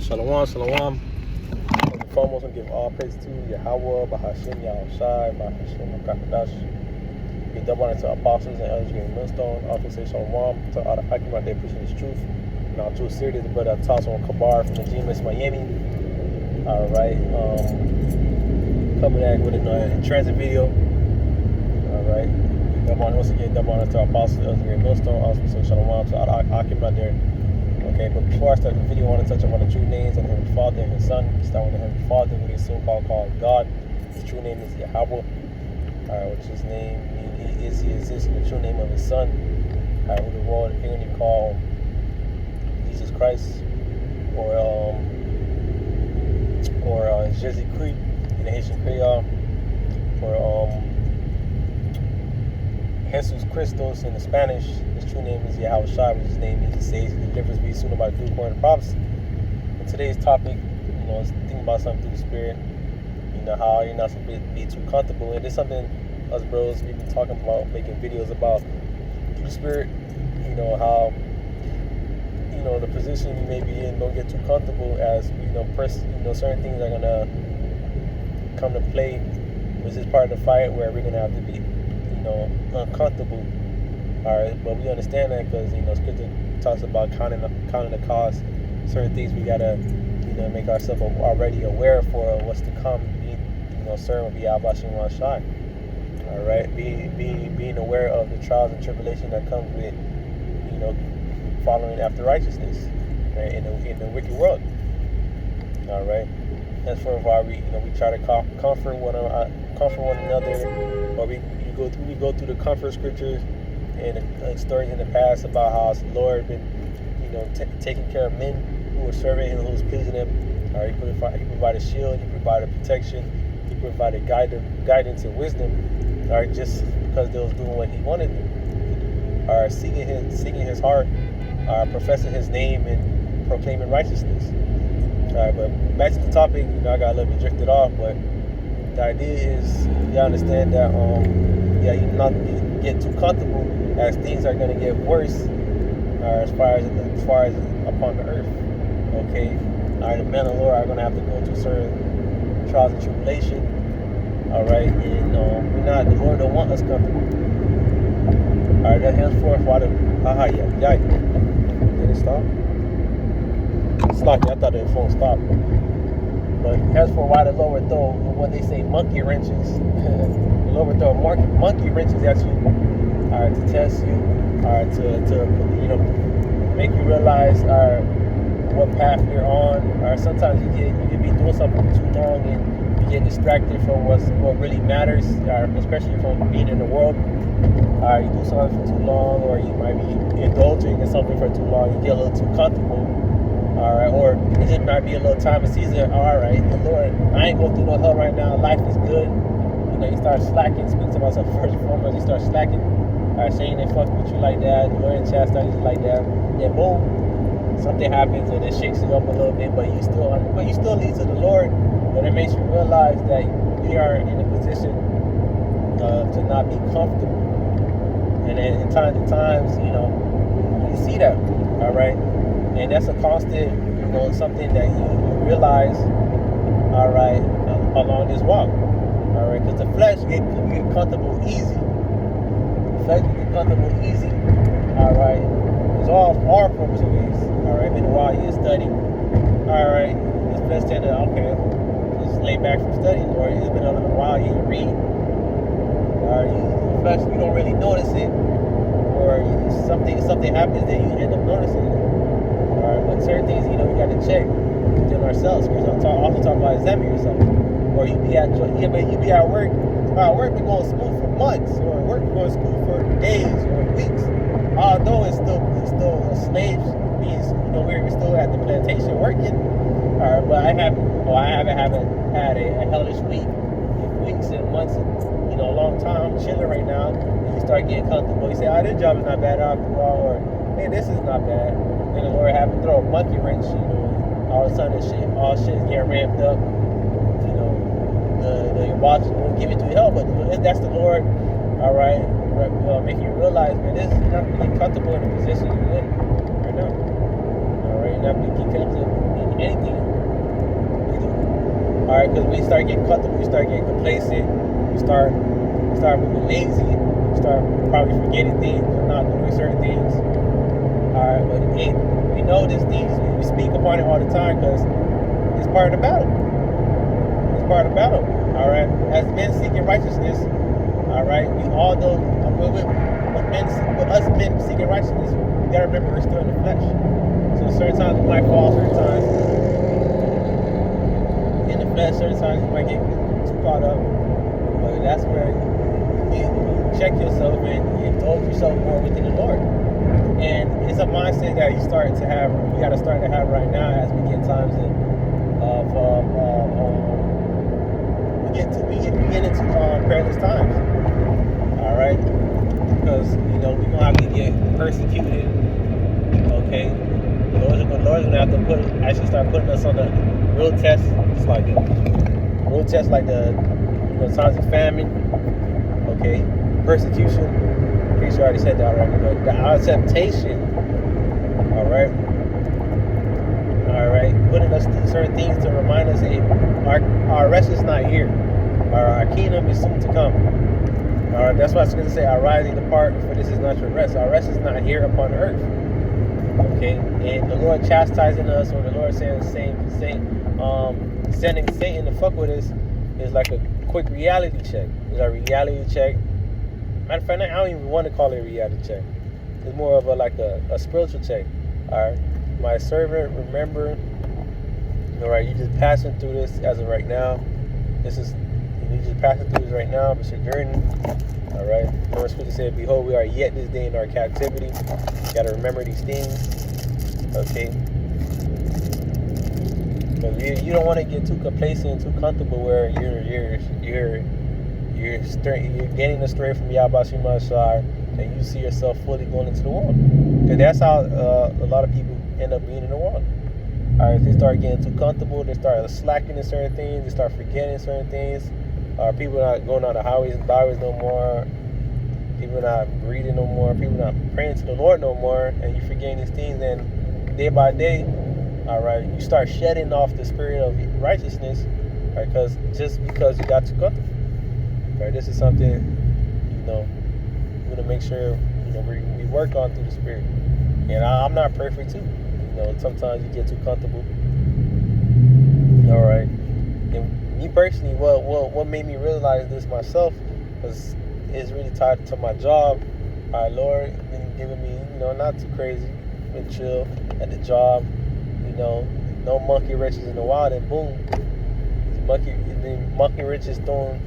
Shalom, shalom. First and foremost, I give all praise to Yahweh, Bahashim, Yahushai, Bahashim, Kakadash. Be double honor to apostles and elders getting millstone. Also say shalom to all the Akimat they preaching this truth. And all true series, the brother Tasson Kabar from the GMS Miami. Alright, coming back with a transit video. Alright, once again, double honor to apostles and elders getting millstone. Also say shalom to all the Akimat there. Okay, but before I start the video, I want to touch on the true names of the Heavenly Father and His Son. Start with the Heavenly Father, who is so-called God. His true name is Yahweh, which His name is He exists in the true name of His Son, who the world apparently call Jesus Christ, or Jésus Christ in the Haitian Creole, or Jesus Christos in the Spanish. His true name is Yahushua, which His name means He saves the difference between soon about due according to prophecy. And today's topic, is thinking about something through the Spirit. How you're not supposed to be too comfortable. And it's something us bros we've been talking about, making videos about through the Spirit. How the position you may be in, don't get too comfortable as certain things are gonna come to play. This is part of the fight where we're gonna have to be uncomfortable. Alright, but we understand that because Scripture talks about counting the cost. Certain things we gotta make ourselves already aware for what's to come. Certain will be Abashim Washai. Alright, being aware of the trials and tribulation that comes with following after righteousness, right, in the wicked world. Alright, that's for why we try to comfort one another, or we go through the comfort scriptures and stories in the past about how the Lord been taking care of men who were serving Him, who was pleasing Him. Alright, He provided shield, He provided protection, He provided guidance and wisdom. Alright, just because they was doing what He wanted them. Alright, seeking His heart, professing His name and proclaiming righteousness. Alright, but back to the topic. I got a little bit drifted off, but the idea is you understand that you not get too comfortable as things are going to get worse as far as upon the earth. Okay, the men of the Lord are going to have to go through certain trials and tribulation. Alright, and the Lord don't want us comfortable. Alright, that henceforth why the did it stop? It's lucky, I thought the phone stopped. But as for why the Lord throw what they say monkey wrenches, the Lord throw monkey wrenches at you, to test you, to make you realize what path you're on. Or sometimes you can be doing something for too long and you get distracted from what really matters, especially from being in the world. You do something for too long, or you might be indulging in something for too long. You get a little too comfortable. Alright, or it just might be a little time of season. Alright, the Lord, I ain't going through no hell right now. Life is good. You start slacking. Speak to myself first and foremost. You start slacking. Saying they fuck with you like that. The Lord chastise you like that. Then boom, something happens and it shakes you up a little bit. But you still lead to the Lord. But it makes you realize that we are in a position to not be comfortable. And then in times, you see that. Alright. And that's a constant, something that you realize, along this walk, because the flesh get comfortable easy. The flesh get comfortable easy, It's all far from ways, Been a while you study, This flesh tend to, just lay back from studying, or it's been a while you read, The flesh, you don't really notice it, or something happens that you end up noticing it. But certain things, we got to check within ourselves. Because I'm also talking about examining yourself. Or you be at work. Work been going to school for months, or work been going to school for days or weeks. Although it's still slaves being, we're still at the plantation working. But I haven't had a hellish weeks and months, and a long time. I'm chilling right now, and you start getting comfortable. You say, this job is not bad after all, or hey, this is not bad. And the Lord have to throw a monkey wrench, all of a sudden all shit's getting ramped up. Your boss will give it to you hell, but that's the Lord, make you realize, man, this is not being comfortable in the position you're in right now. Not being comfortable anything we do. All right, because we start getting comfortable, we start getting complacent, we start moving lazy, we start probably forgetting things, not doing certain things. All right, but we know these things, we speak upon it all the time because it's part of the battle. It's part of the battle. All right, as men seeking righteousness. All right, we all know with us men seeking righteousness, you gotta remember we're still in the flesh. So certain times we might fall, certain times in the flesh, certain times you might get too caught up. But that's where you check yourself and indulge yourself more within the Lord. And it's a mindset that you gotta start to have right now as we get times we get into perilous times. All right, because we're gonna have to get persecuted. Okay, the Lord's gonna have to start putting us on the real test, just like the real test, like the times of famine. Okay, persecution. Pretty sure I already said that already, but our temptation. All right, putting us through certain things to remind us, hey, our rest is not here. Our kingdom is soon to come. All right, that's why I was going to say, arise and depart, for this is not your rest. Our rest is not here upon earth. Okay, and the Lord chastising us, or the Lord saying sending Satan to fuck with us, is like a quick reality check. It's a reality check. Matter of fact, I don't even want to call it a reality check. It's more of a spiritual check. All right, my servant, remember, all right, you're just passing through this as of right now. You just passing through this right now. It's your journey. All right. First Scripture said, "Behold, we are yet this day in our captivity." You got to remember these things. Okay. Because you don't want to get too complacent, too comfortable, where you're getting astray from Yahweh Shema Shai, and you see yourself fully going into the world. And that's how a lot of people end up being in the world. All right, they start getting too comfortable. They start slacking in certain things. They start forgetting certain things. People not going on the highways and byways no more. People not reading no more. People not praying to the Lord no more. And you forgetting these things. And day by day, all right, you start shedding off the spirit of righteousness, right? Because you got too comfortable. Right? This is something, we're gonna make sure we work on through the spirit. And I'm not perfect too. Sometimes you get too comfortable. All right. And me personally, what made me realize this myself was it's really tied to my job. All right, Lord been giving me, not too crazy, been chill at the job. No monkey wrenches in the wild, and boom, monkey wrenches thrown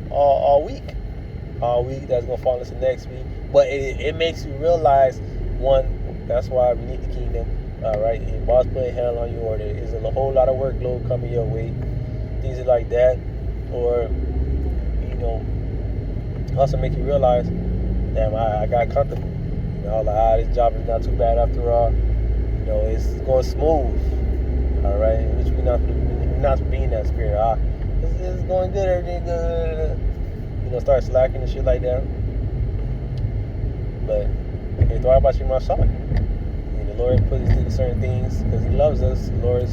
all week. All week. That's gonna fall into next week. But it makes you realize, one, that's why we need the kingdom. All right, and boss putting hell on you, or there is a whole lot of workload coming your way, things like that, or also make you realize, damn, I got comfortable. This job is not too bad after all. It's going smooth. All right, which we not being that spirit. It's going good, everything good. Start slacking and shit like that. But it's all about you, my son. The Lord puts us through certain things because He loves us. The Lord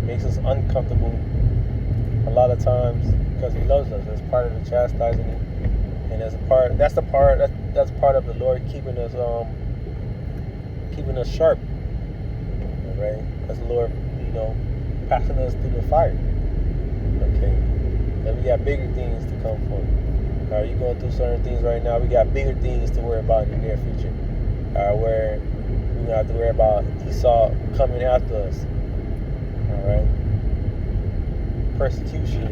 makes us uncomfortable a lot of times because He loves us. That's part of the chastising, and that's part of the Lord keeping us sharp. All right, that's the Lord, passing us through the fire. Okay, and we got bigger things to come for. All right, you're going through certain things right now. We got bigger things to worry about in the near future. All right, where we don't have to worry about Esau coming after us. All right, persecution,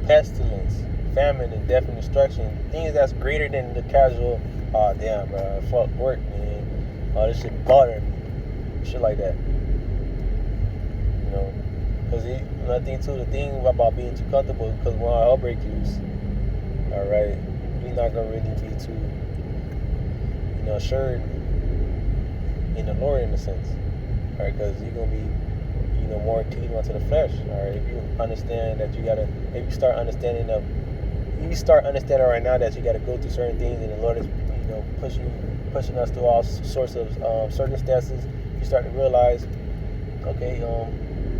pestilence, famine, and death and destruction. Things that's greater than the casual. Oh damn, bro, fuck work, man. Oh, this shit bothering me. Shit like that. Because another thing too, the thing about being too comfortable, because when our outbreak loose, all right, you're not gonna really be too, assured in the Lord in a sense, all right? Because you're gonna be, more clean onto the flesh, all right? If you understand that if you start understanding right now that you gotta go through certain things, and the Lord is, pushing us through all sorts of circumstances. you start to realize, okay,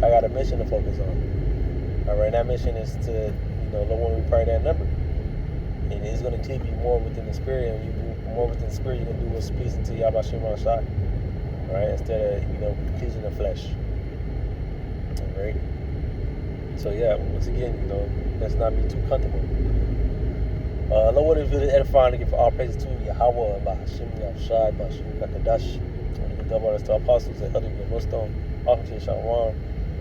I got a mission to focus on. All right, that mission is to, the one we pray that number. And it's going to take you more within the spirit, and you do more within the spirit, you're going to do what's pleasing to Yahweh Shema Shai. All right, instead of, pleasing the flesh. All right. So yeah, once again, let's not be too comfortable. Lord, is really edifying to give all praises to Yahweh, Bahashim, Yahshai, Bahashim, Kakadash, and the double honors to our apostles and others in Muslim, also to Shalom,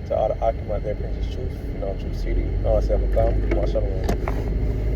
to all the Akim out there, Princess Truth, Truth City, all I say, I'm a Shalom.